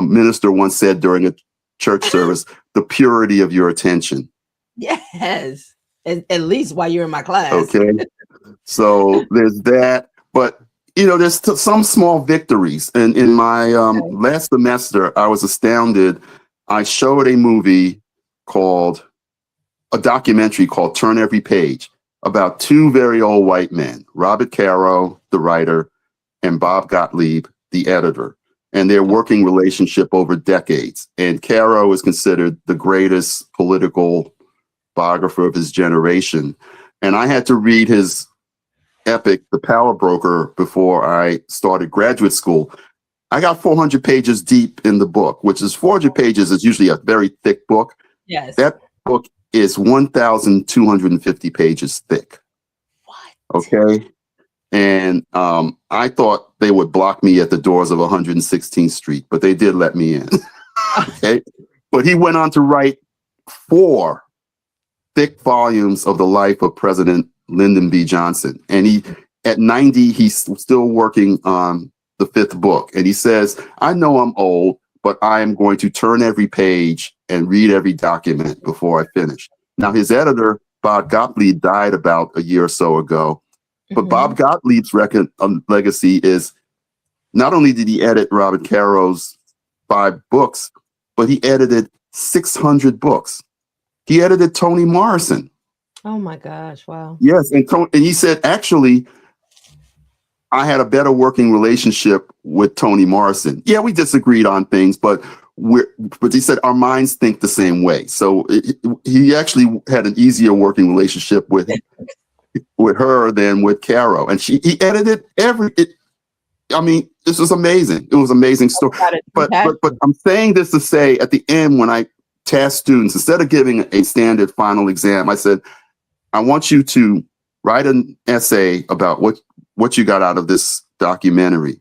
minister once said during a church service, the purity of your attention. Yes. At least while you're in my class. Okay. So there's that. But, there's some small victories. And in my Okay. last semester, I was astounded. I showed a documentary called Turn Every Page, about two very old white men, Robert Caro, the writer, and Bob Gottlieb, the editor, and their Oh, working relationship over decades. And Caro is considered the greatest political biographer of his generation. And I had to read his epic, The Power Broker, before I started graduate school. I got 400 pages deep in the book, which is 400 pages is usually a very thick book. yes. That book is 1,250 pages thick. What? Okay. And I thought they would block me at the doors of 116th Street, but they did let me in. Okay. But he went on to write 4 thick volumes of the life of President Lyndon B. Johnson. And at 90, he's still working on the 5th book. And he says, I know I'm old, but I am going to turn every page and read every document before I finish. Now, his editor, Bob Gottlieb, died about a year or so ago. But Mhm. Bob Gottlieb's legacy is, not only did he edit Robert Caro's 5 books, but he edited 600 books. He edited Toni Morrison. Oh my gosh, wow. Yes, and he said, actually, I had a better working relationship with Toni Morrison. Yeah, we disagreed on things, but he said our minds think the same way. So he actually had an easier working relationship with her than with Caro, and he edited I mean, this was amazing. It was an amazing story. Got it. But I'm saying this to say, at the end, when I tasked students, instead of giving a standard final exam, I said, I want you to write an essay about what you got out of this documentary.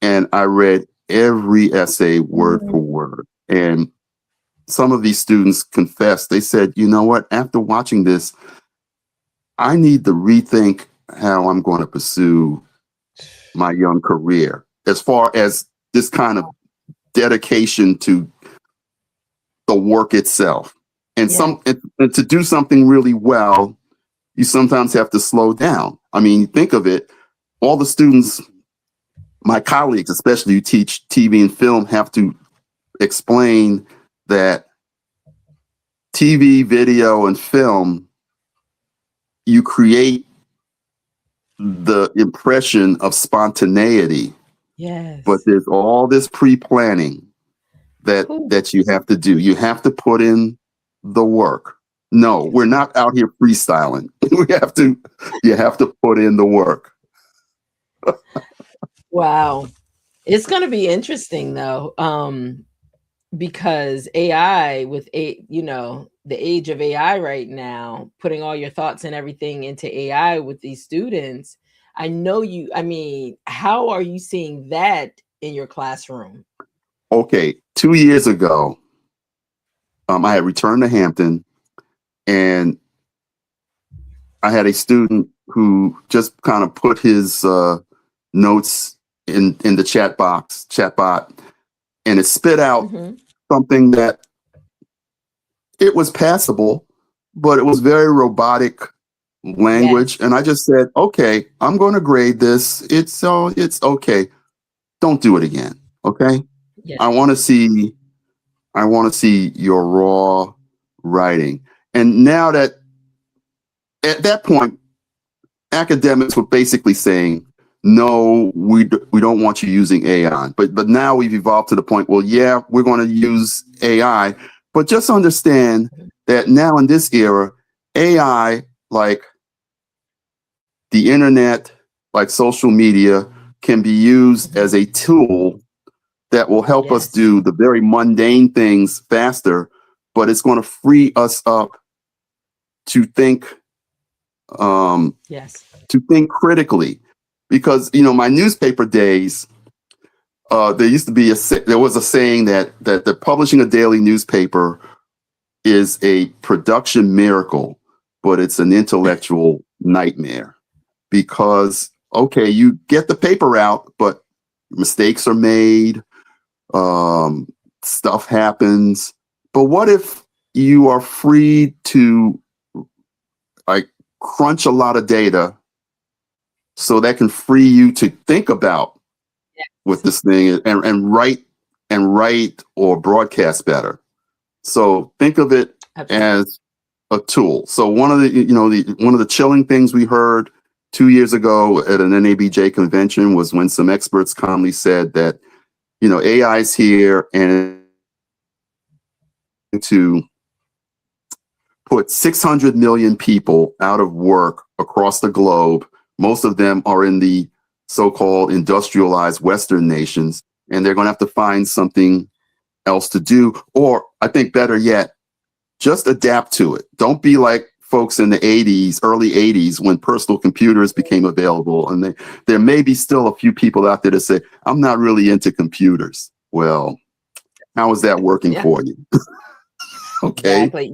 And I read every essay word Mm, for word. And some of these students confessed. They said, you know what, after watching this, I need to rethink how I'm going to pursue my young career as far as this kind of dedication to the work itself. And and to do something really well, you sometimes have to slow down. I mean, think of it, all the students, my colleagues, especially who teach TV and film, have to explain that TV, video, and film, you create the impression of spontaneity. Yes. But there's all this pre-planning that you have to do. You have to put in the work. No, we're not out here freestyling. You have to put in the work. Wow. It's going to be interesting though. Because AI the age of AI right now, putting all your thoughts and everything into AI with these students, I mean, how are you seeing that in your classroom? Okay, 2 years ago, I had returned to Hampton, and I had a student who just kind of put his notes in the chatbot, and it spit out something that it was passable, but it was very robotic language. And I just said, okay, I'm going to grade this. It's okay. Don't do it again. Okay. Yes. I want to see your raw writing. And now that at that point, academics were basically saying, no, we don't want you using AI. But now we've evolved to the point, well, yeah, we're going to use AI. But just understand that now in this era, AI, like the internet, like social media, can be used as a tool that will help us do the very mundane things faster, but it's going to free us up to think critically. Because, my newspaper days, there was a saying that the publishing a daily newspaper is a production miracle, but it's an intellectual nightmare. Because, okay, you get the paper out, but mistakes are made, stuff happens. But what if you are free to crunch a lot of data so that can free you to think about with this thing and write or broadcast better. So think of it as a tool. So one of the chilling things we heard 2 years ago at an NABJ convention was when some experts calmly said that, AI is here and to put 600 million people out of work across the globe. Most of them are in the so-called industrialized Western nations, and they're going to have to find something else to do. Or I think better yet, just adapt to it. Don't be like folks in the 80s, early 80s, when personal computers became available. And there may be still a few people out there that say, I'm not really into computers. Well, how is that working for you? Okay. Exactly.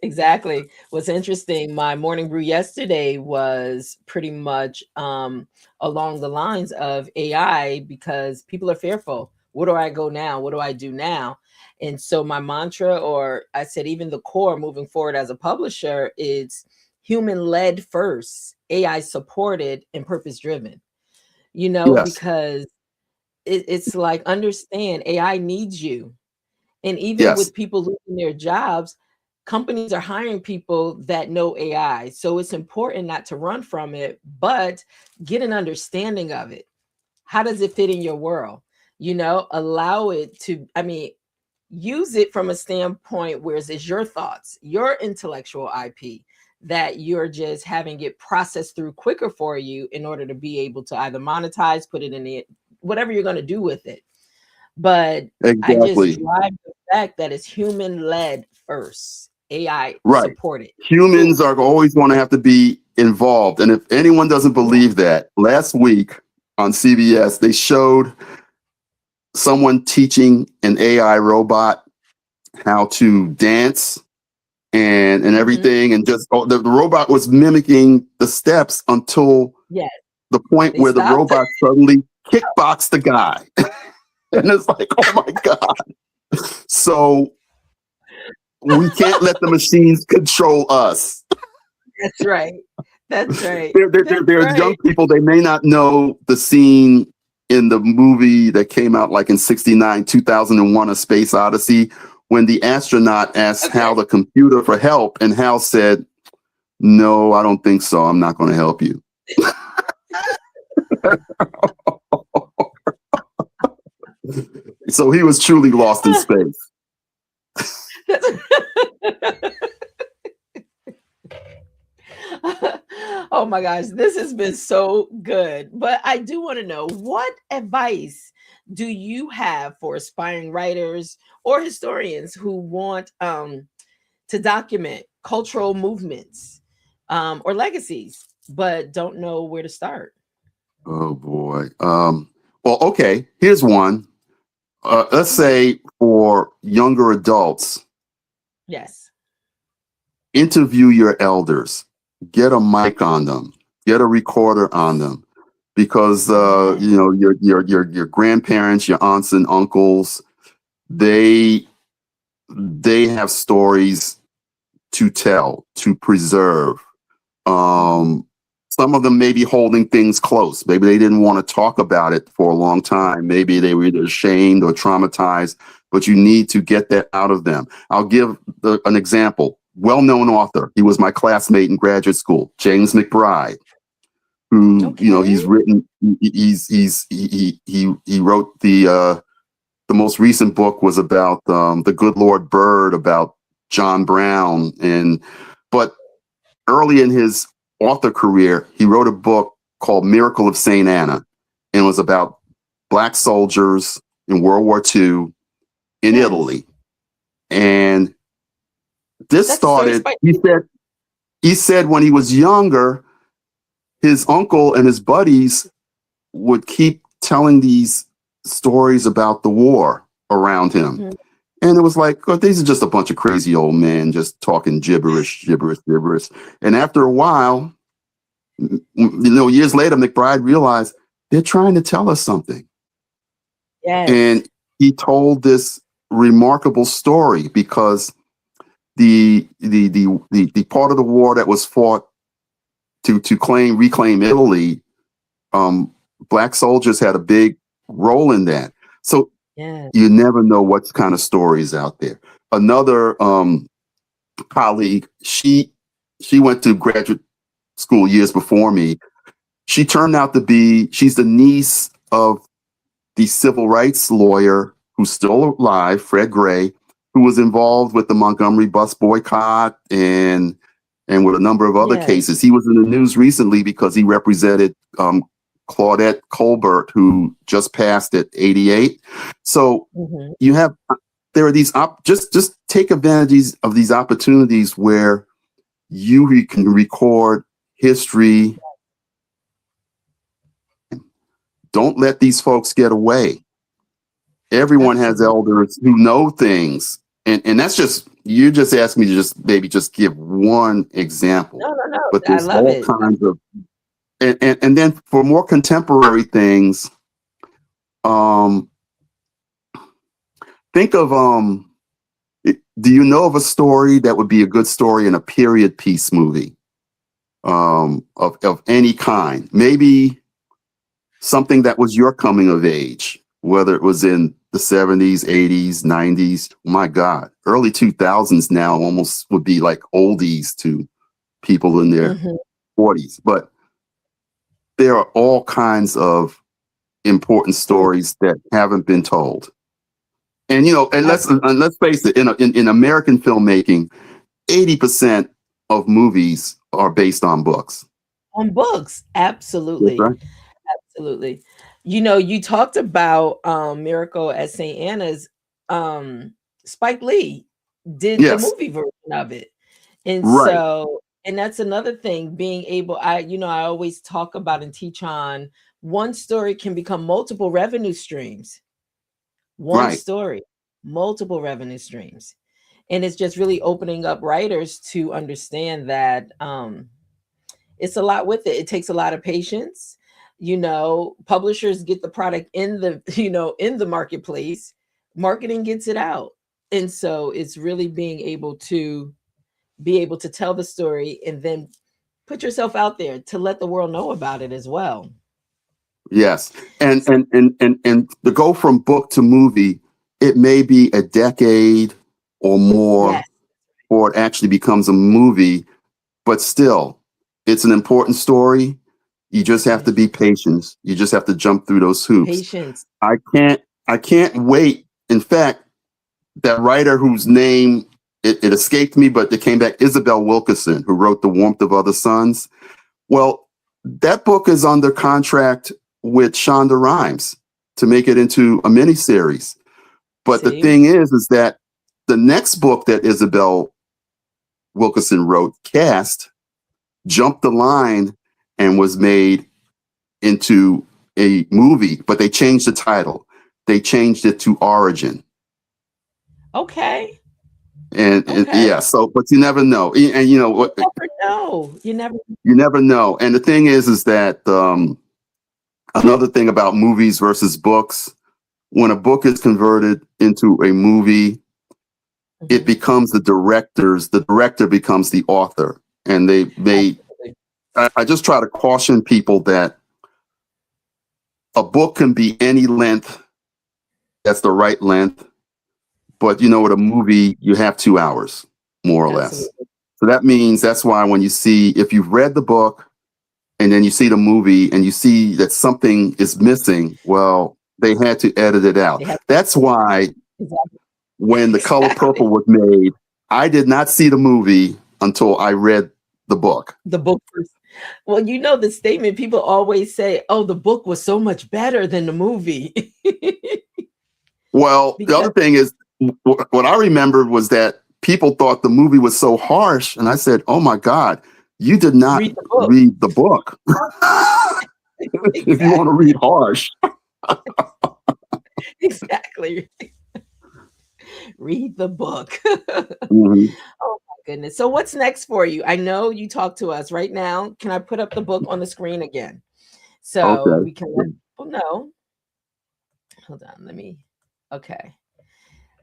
Exactly. What's interesting, my morning brew yesterday was pretty much along the lines of AI, because people are fearful. Where do I go now? What do I do now? And so my mantra, or I said even the core moving forward as a publisher, is human-led first, AI supported, and purpose-driven. Because it's like, understand, AI needs you. And even with people losing their jobs, companies are hiring people that know AI. So it's important not to run from it, but get an understanding of it. How does it fit in your world? Allow it to, use it from a standpoint where it's your thoughts, your intellectual IP, that you're just having it processed through quicker for you in order to be able to either monetize, put it in it, whatever you're going to do with it. But I just drive the fact that it's human-led first, AI supported. Humans are always going to have to be involved. And if anyone doesn't believe that, last week on CBS, they showed someone teaching an AI robot how to dance and Mhm. everything, and just the robot was mimicking the steps until Yes, the point they where the stopped. robot suddenly kickboxed the guy. And it's like, oh my God. So we can't let the machines control us. That's right. That's right. They're young people. They may not know the scene in the movie that came out like in 69, 2001, A Space Odyssey, when the astronaut asked Okay. Hal the computer for help, and Hal said, "No, I don't think so. I'm not going to help you." So he was truly lost in space. Oh my gosh, this has been so good. But I do want to know, what advice do you have for aspiring writers or historians who want to document cultural movements or legacies, but don't know where to start? Oh boy. Well, okay. Here's one. Let's Mhm. say for younger adults, Yes. interview your elders, get a mic on them, get a recorder on them, because Yeah. your grandparents, your aunts and uncles, they they have stories to tell, to preserve. Mhm. Um, some of them may be holding things close. Maybe they didn't want to talk about it for a long time. Maybe they were either ashamed or traumatized, but you need to get that out of them. I'll give an example. Well-known author. He was my classmate in graduate school, James McBride, who, Okay. he's written, he wrote the most recent book was about the Good Lord Bird, about John Brown. But early in his author career, he wrote a book called Miracle of St. Anna, and it was about Black soldiers in World War II in Yes. Italy. And this That's a story started, spice. he said when he was younger, his uncle and his buddies would keep telling these stories about the war around him. Mhm. And it was like, oh, these are just a bunch of crazy old men just talking gibberish, gibberish, gibberish. And after a while, years later, McBride realized they're trying to tell us something. Yes. And he told this remarkable story because the part of the war that was fought to reclaim Italy, um, Black soldiers had a big role in that. So Yeah. you never know what kind of stories out there. Another colleague, she went to graduate school years before me. She turned out to be, she's the niece of the civil rights lawyer who's still alive, Fred Gray, who was involved with the Montgomery bus boycott and with a number of other Yes. cases. He was in the news recently because he represented Claudette Colbert, who just passed at 88. So Mhm. you have, there are these just take advantage of these opportunities where you can record history. Don't let these folks get away. Everyone has Absolutely. elders who know things. And that's just, you just asked me to just maybe just give one example, No, no, no. but I there's love all it. kinds of, and then for more contemporary things, um, think of, do you know of a story that would be a good story in a period piece movie, of any kind? Maybe something that was your coming of age, whether it was in the 70s, 80s, 90s. My God, early 2000s now almost would be like oldies to people in their Mhm. 40s. But there are all kinds of important stories that haven't been told. And Absolutely. let's face it, in American filmmaking, 80% of movies are based on books. On books. That's Absolutely. right. Absolutely. You talked about Miracle at St. Anna's. Um, Spike Lee did the Yes. movie version of it. And Right. so, and that's another thing, being able, I always talk about and teach on, one story can become multiple revenue streams. One Right. story, multiple revenue streams. And it's just really opening up writers to understand that it's a lot with it. It takes a lot of patience. Publishers get the product in the in the marketplace, marketing gets it out. And so it's really being able to tell the story and then put yourself out there to let the world know about it as well. Yes. And to go from book to movie, it may be a decade or more Yes. before it actually becomes a movie, but still, it's an important story. You just have to be patient. You just have to jump through those hoops. Patience. I can't wait. In fact, that writer whose name it escaped me, but it came back, Isabel Wilkerson, who wrote The Warmth of Other Suns. Well, that book is under contract with Shonda Rhimes to make it into a miniseries. But the See? thing is that the next book that Isabel Wilkerson wrote, Cast, jumped the line and was made into a movie, but they changed the title. They changed it to Origin. Okay. And Okay. yeah, so but you never know. And you know what? You never know. You never know. And the thing is that another thing about movies versus books, when a book is converted into a movie, it becomes the director becomes the author. And I just try to caution people that a book can be any length. That's the right length. But with a movie, you have 2 hours, more or less. So that means that's why when if you've read the book and then you see the movie and you see that something is missing, well, they had to edit it out. That's why when The Color Purple was made, I did not see the movie until I read the book. The book first. Well, the statement people always say, oh, the book was so much better than the movie. Well, the other thing is, what I remembered was that people thought the movie was so harsh. And I said, oh, my God, you did not read the book. Exactly. If you want to read harsh. Exactly. Read the book. Mm-hmm. Oh, my goodness. So what's next for you? I know you talk to us right now. Can I put up the book on the screen again? So we can let people know. Hold on. Okay.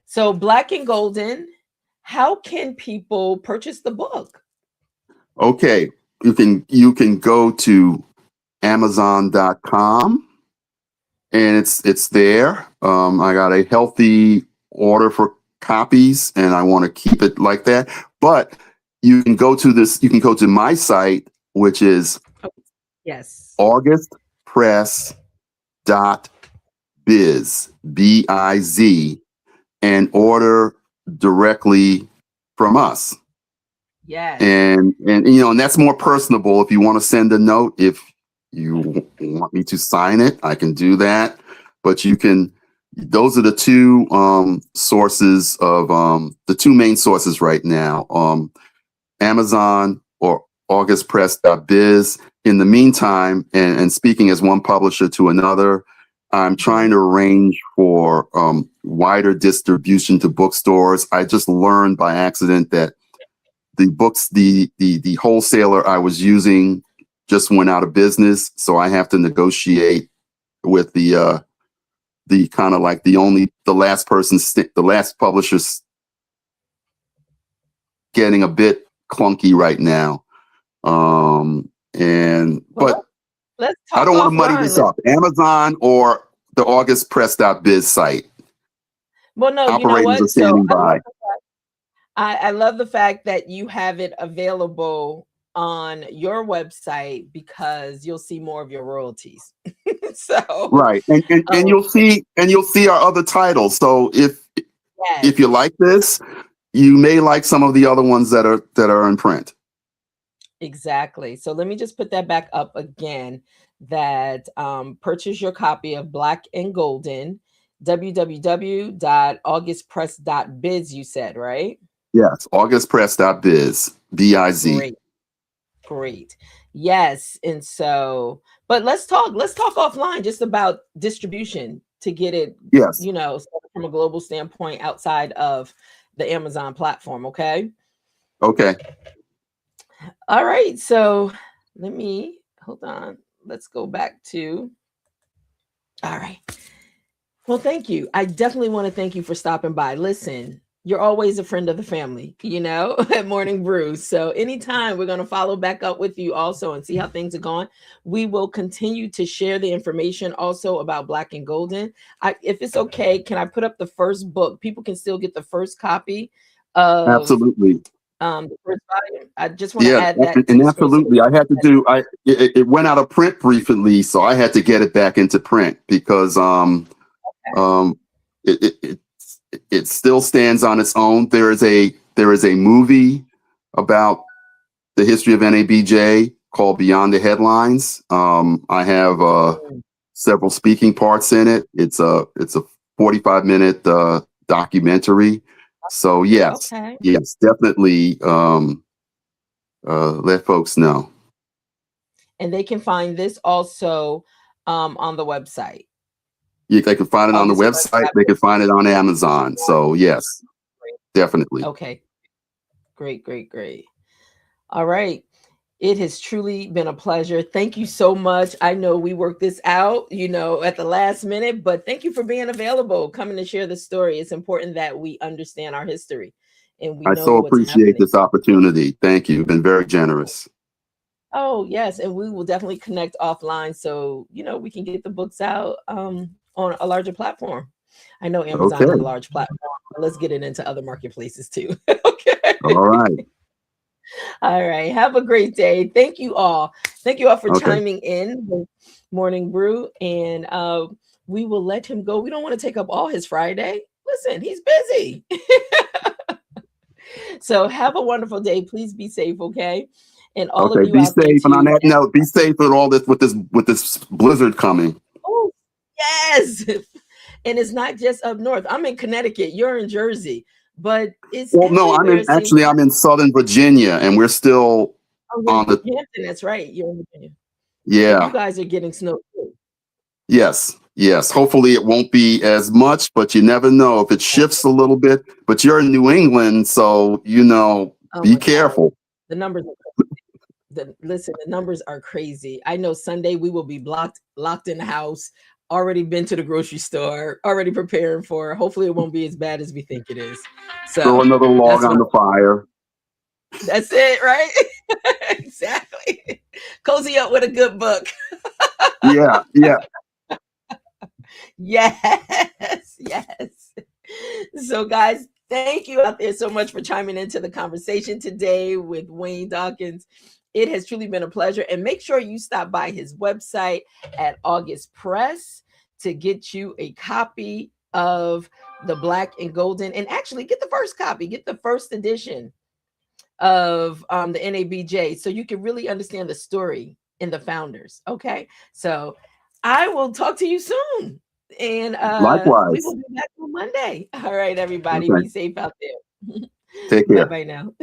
So Black and Golden, how can people purchase the book? Okay. You can go to Amazon.com and it's there. I got a healthy order for copies and I want to keep it like that. But you can go to my site, which is augustpress.biz, BIZ, and order directly from us. Yes. And that's more personable. If you want to send a note, if you want me to sign it, I can do that. But those are the two sources of the two main sources right now. Amazon or augustpress.biz. In the meantime, and speaking as one publisher to another, I'm trying to arrange for wider distribution to bookstores. I just learned by accident that the wholesaler I was using just went out of business, so I have to negotiate with the kind of like the last publisher getting a bit clunky right now. But let's talk I don't want to muddy this up. Amazon or the augustpress.biz site. Well, no, operators are standing by. I love the fact that you have it available on your website because you'll see more of your royalties. So right, and you'll see our other titles. So if you like this, you may like some of the other ones that are in print. Exactly. So let me just put that back up again. That purchase your copy of Black and Golden, www.augustpress.biz. You said, right? Yes, augustpress.biz, BIZ. Great. Yes. And so, but let's talk offline just about distribution to get it, yes, from a global standpoint outside of the Amazon platform. Okay. Okay. All right. So let me hold on. Let's go back to. All right. Well, thank you. I definitely want to thank you for stopping by. Listen, you're always a friend of the family, at Morning Brew. So anytime we're going to follow back up with you also and see how things are going. We will continue to share the information also about Black and Golden. If it's okay, can I put up the first book? People can still get the first copy of Absolutely. the first volume. I just want to Yeah, add that to and the screen. So absolutely. I had to do. It went out of print briefly, so I had to get it back into print because um it it it, it still stands on its own. There is a movie about the history of NABJ called Beyond the Headlines. I have several speaking parts in it. It's a 45-minute documentary. So yes, okay. yes, definitely let folks know. And they can find this also on the website. They can find it on the August website. They can find it on Amazon. So yes, definitely. Okay. Great, great, great. All right. It has truly been a pleasure. Thank you so much. I know we worked this out, at the last minute, but thank you for being available, coming to share the story. It's important that we understand our history and we I know so what's appreciate happening. this opportunity. Thank you. You've been very generous. Oh, yes. And we will definitely connect offline so, we can get the books out on a larger platform. I know Amazon is a Okay. large platform, but let's get it into other marketplaces too. Okay. All right. All right. Have a great day. Thank you all. Thank you all for Okay. chiming in with Morning Brew. And we will let him go. We don't want to take up all his Friday. Listen, he's busy. So have a wonderful day. Please be safe, okay? And all of Okay. you Be out there safe. And on too. that note, be safe with all this with this blizzard coming. Oh, yes. And it's not just up north. I'm in Connecticut. You're in Jersey. But it's Well, no, everywhere, it seems like. I'm in Southern Virginia, and we're still Oh, you're on the. in Hampton. That's right. You're in Virginia. So you Yeah. guys are getting snow too. Yes. Yes. Hopefully, it won't be as much, but you never know if it shifts a little bit. But you're in New England, so Oh be my God. careful. The numbers listen, the numbers are crazy. I know Sunday we will be locked in the house, already been to the grocery store, already preparing for. Hopefully it won't be as bad as we think it is. Throw So another log that's on what the fire. that's it, right? Exactly. Cozy up with a good book. Yeah. Yeah. Yes, yes. So, guys, thank you out there so much for chiming into the conversation today with Wayne Dawkins. It has truly been a pleasure. And make sure you stop by his website at August Press to get you a copy of the Black and Golden. And actually, get the first copy, get the first edition of the NABJ so you can really understand the story and the founders. Okay. So I will talk to you soon. And we will Likewise. be back on Monday. All right, everybody. Okay. Be safe out there. Take Bye care. bye now.